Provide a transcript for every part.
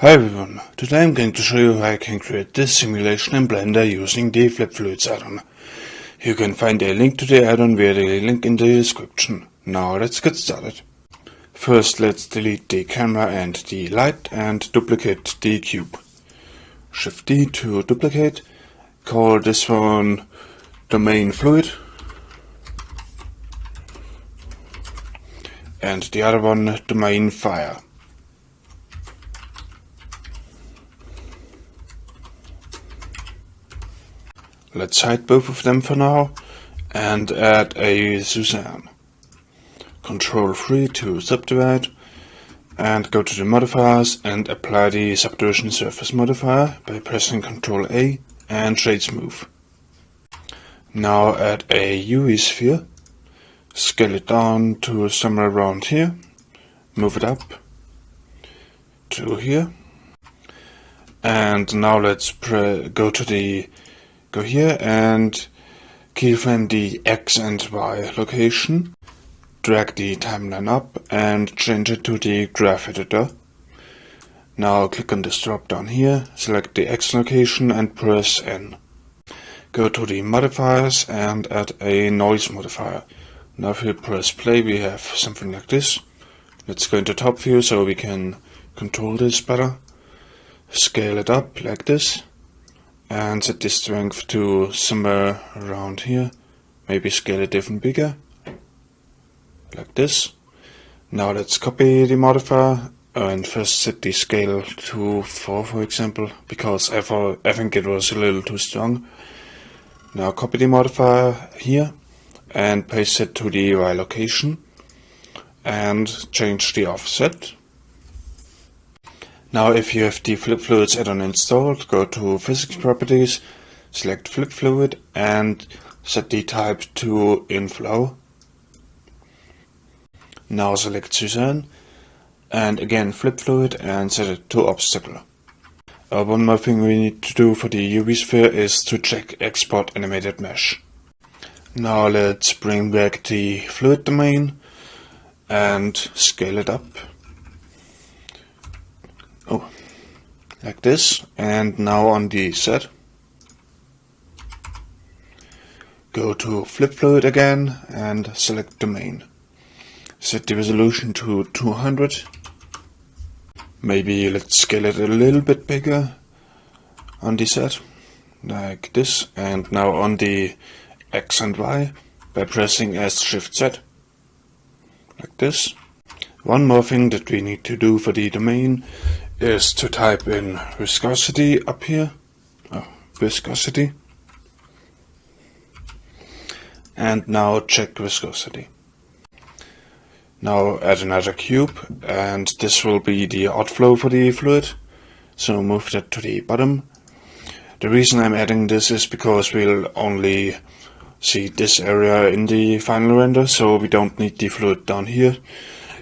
Hi everyone, today I'm going to show you how I can create this simulation in Blender using the flipfluids add-on. You can find a link to the add-on via the link in the description. Now let's get started. First let's delete the camera and the light and duplicate the cube. Shift D to duplicate, call this one domain fluid and the other one domain fire. Let's hide both of them for now and add a Suzanne. Control 3 to subdivide and go to the modifiers and apply the subdivision surface modifier by pressing Control A and shade smooth. Now add a UV sphere, scale it down to somewhere around here, move it up to here, and now let's go here and keyframe the X and Y location, drag the timeline up and change it to the graph editor. Now click on this drop down here, select the X location and press N. Go to the modifiers and add a noise modifier. Now if you press play we have something like this. Let's go into top view so we can control this better. Scale it up like this. And set the strength to somewhere around here. Maybe scale it even bigger. Like this. Now let's copy the modifier and first set the scale to 4 for example, because I think it was a little too strong. Now copy the modifier here and paste it to the Y location and change the offset. Now if you have the flipfluids add-on installed, go to Physics Properties, select flipfluid and set the type to inflow. Now select Suzanne and again flipfluid and set it to obstacle. One more thing we need to do for the UV sphere is to check export animated mesh. Now let's bring back the fluid domain and scale it up. Like this, and now on the set, go to flipfluid again and select domain. Set the resolution to 200. Maybe let's scale it a little bit bigger on the set, like this, and now on the X and Y by pressing S-Shift-Z, like this. One more thing that we need to do for the domain is to type in viscosity up here, viscosity, and now check viscosity. Now add another cube, and this will be the outflow for the fluid, so move that to the bottom. The reason I'm adding this is because we'll only see this area in the final render, so we don't need the fluid down here.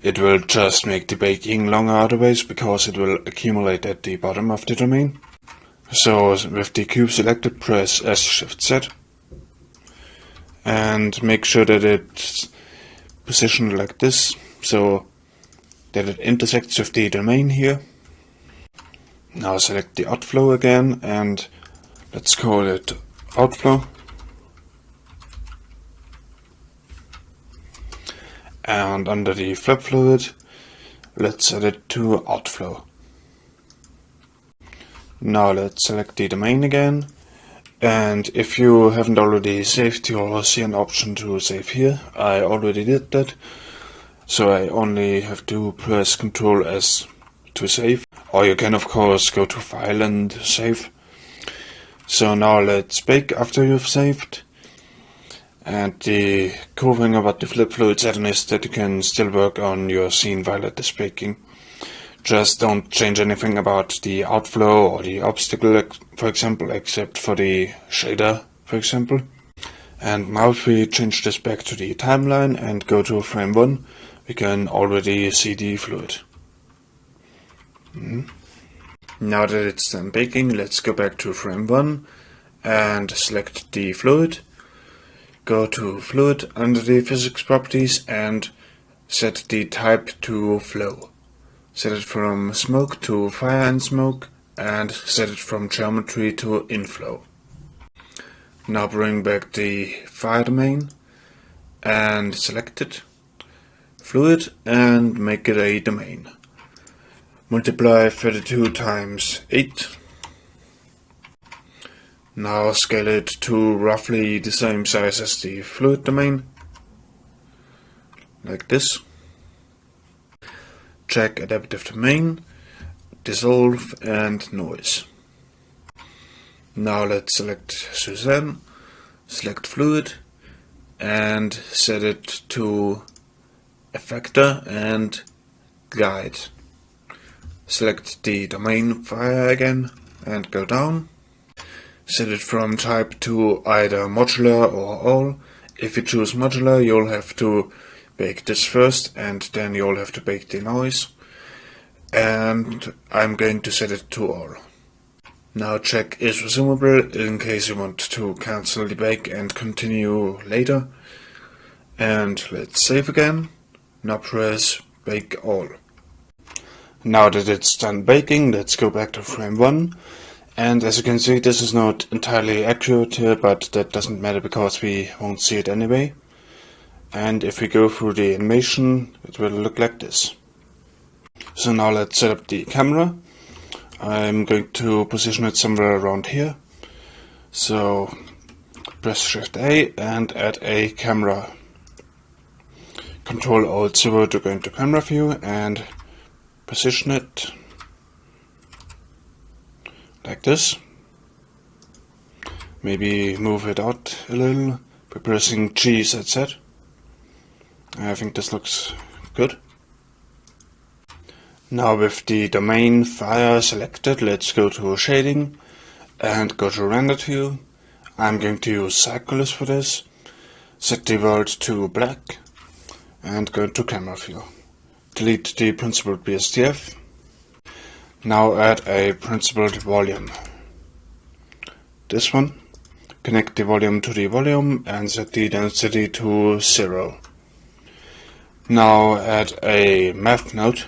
It will just make the baking longer otherwise, because it will accumulate at the bottom of the domain. So with the cube selected, press S-Shift-Z and make sure that it's positioned like this, so that it intersects with the domain here. Now select the outflow again and let's call it outflow. And under the flipfluid, let's set it to outflow. Now let's select the domain again, and if you haven't already saved, you'll see an option to save here. I already did that, so I only have to press Ctrl S to save, or you can of course go to File and save. So now let's bake after you've saved. And the cool thing about the flipfluids add-on is that you can still work on your scene while it is baking. Just don't change anything about the outflow or the obstacle, for example, except for the shader, for example. And now if we change this back to the timeline and go to frame 1, we can already see the fluid. Now that it's done baking, let's go back to frame 1 and select the fluid. Go to fluid under the physics properties and set the type to flow. Set it from smoke to fire and smoke, and set it from geometry to inflow. Now bring back the fire domain and select it, fluid, and make it a domain. Multiply 32 times 8. Now scale it to roughly the same size as the fluid domain, like this. Check adaptive domain, dissolve, and noise. Now let's select Suzanne, select fluid, and set it to effector and guide. Select the domain fire again and go down. Set it from type to either modular or all. If you choose modular, you'll have to bake this first, and then you'll have to bake the noise. And I'm going to set it to all. Now check is resumable in case you want to cancel the bake and continue later. And let's save again. Now press bake all. Now that it's done baking, let's go back to frame 1. And as you can see, this is not entirely accurate here, but that doesn't matter because we won't see it anyway. And if we go through the animation, it will look like this. So now let's set up the camera. I'm going to position it somewhere around here. So press Shift A and add a camera. Control Alt 0 to go into camera view and position it like this. Maybe move it out a little by pressing G Z. I think this looks good. Now with the domain fire selected, let's go to shading and go to render view. I'm going to use Cycles for this. Set the world to black and go to camera view. Delete the principled BSDF. Now add a principled volume. This one. Connect the volume to the volume and set the density to 0. Now add a math node.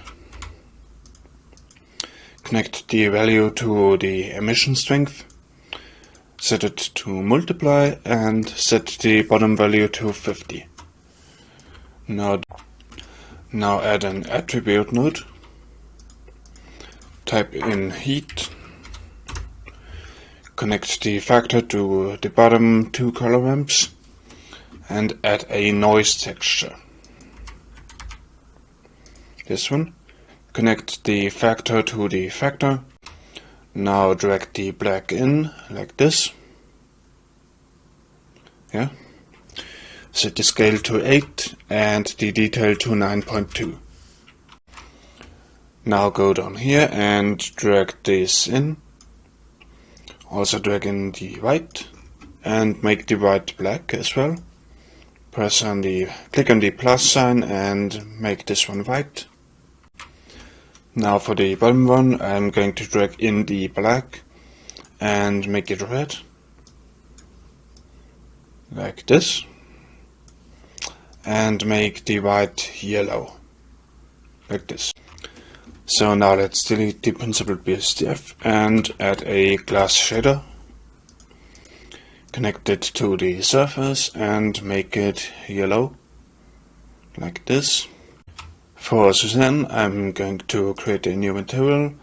Connect the value to the emission strength. Set it to multiply and set the bottom value to 50. Now add an attribute node. Type in heat, connect the factor to the bottom 2 color ramps, and add a noise texture. This one. Connect the factor to the factor. Now drag the black in, like this. Yeah. Set the scale to 8 and the detail to 9.2. Now go down here and drag this in. Also drag in the white and make the white black as well. Click on the plus sign and make this one white. Now for the bottom one, I'm going to drag in the black and make it red. Like this. And make the white yellow. Like this. So now let's delete the principled BSDF and add a glass shader. Connect it to the surface and make it yellow, like this. For Suzanne, I'm going to create a new material,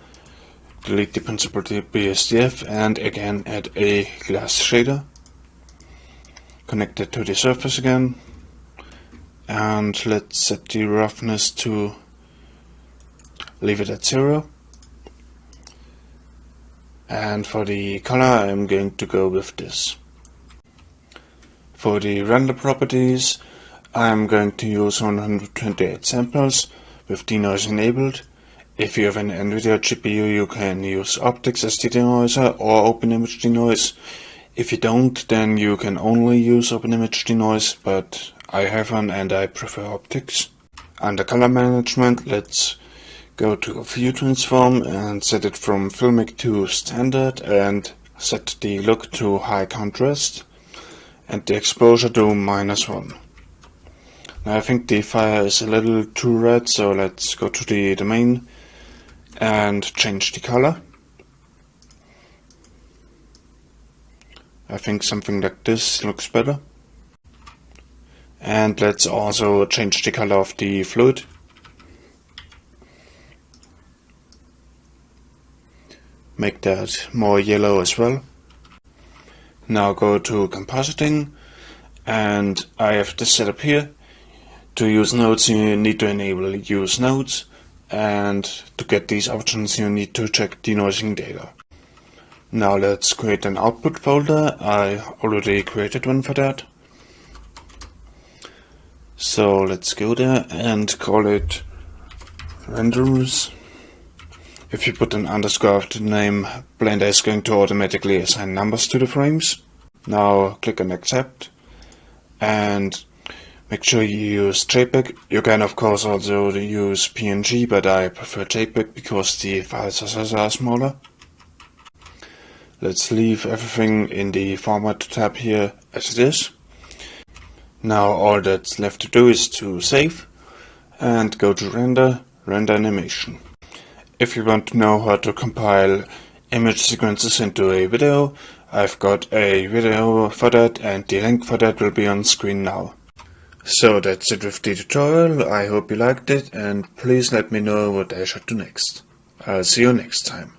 delete the principled BSDF and again add a glass shader. Connect it to the surface again, and let's set the roughness to leave it at 0. And for the color, I'm going to go with this. For the render properties, I'm going to use 128 samples with denoise enabled. If you have an NVIDIA GPU, you can use optics as the denoiser or OpenImage denoise. If you don't, then you can only use OpenImage denoise, but I have one and I prefer optics. Under color management, let's go to View Transform and set it from filmic to standard and set the look to high contrast and the exposure to -1. Now I think the fire is a little too red, so let's go to the domain and change the color. I think something like this looks better. And let's also change the color of the fluid. Make that more yellow as well. Now go to Compositing, and I have this setup here. To use nodes you need to enable use nodes, and to get these options you need to check denoising data. Now let's create an output folder. I already created one for that. So let's go there and call it renders. If you put an underscore after the name, Blender is going to automatically assign numbers to the frames. Now click on accept and make sure you use JPEG. You can of course also use PNG, but I prefer JPEG because the file sizes are smaller. Let's leave everything in the format tab here as it is. Now all that's left to do is to save and go to render animation. If you want to know how to compile image sequences into a video, I've got a video for that, and the link for that will be on screen now. So that's it with the tutorial. I hope you liked it, and please let me know what I should do next. I'll see you next time.